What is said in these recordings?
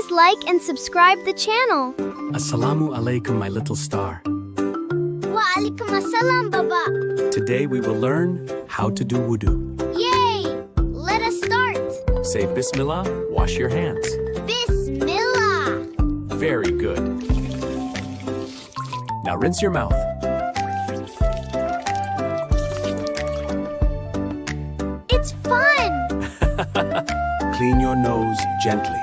Please like and subscribe the channel. Assalamu alaikum, my little star. Wa alaikum assalam, Baba. Today we will learn how to do wudu. Yay! Let us start. Say Bismillah, wash your hands. Bismillah. Very good. Now rinse your mouth. It's fun. Clean your nose gently.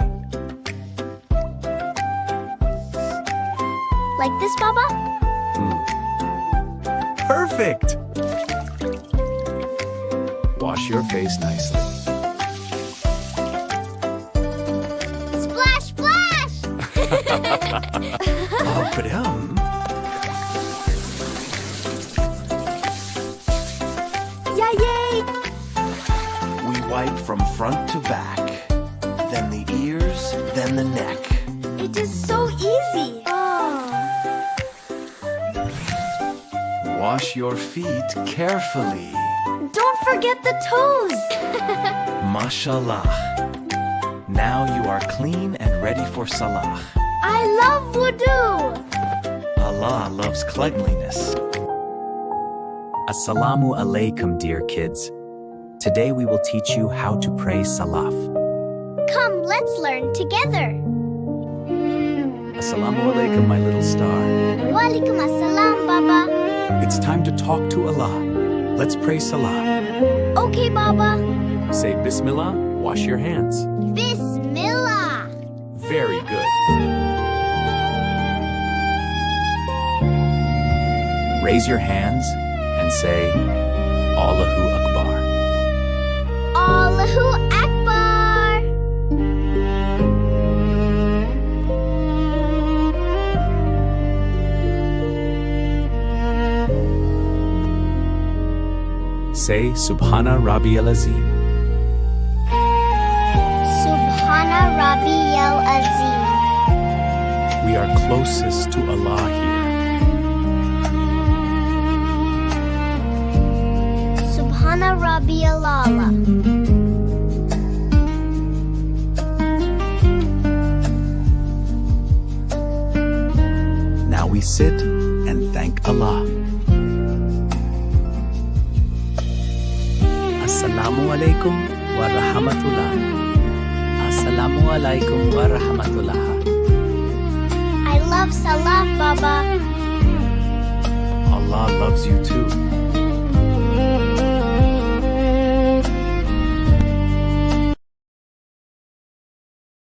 Like this, Baba? Perfect! Wash your face nicely. Splash, splash! Ba-dum. Yay! We wipe from front to back, then the ears, then the neck. It is so easy. Wash your feet carefully. Don't forget the toes. Mashallah. Now you are clean and ready for Salah. I love Wudu. Allah loves cleanliness. Assalamu alaikum, dear kids. Today we will teach you how to pray Salah. Come, let's learn together. Assalamu alaikum, my little star. Wa alaikum assalam, Baba. It's time to talk to Allah. Let's pray Salah. Okay, Baba. Say Bismillah, wash your hands. Bismillah. Very good. Raise your hands and say Allahu Akbar. Allahu Akbar. Say Subhana Rabbi al-Azim. Subhana Rabbiyal Azim. We are closest to Allah here. Subhana Rabbiyal Ala. Now we sit and thank Allah. Assalamu alaikum wa rahmatullah. Assalamu alaikum wa rahmatullah. I love Salah, Baba. Allah loves you too.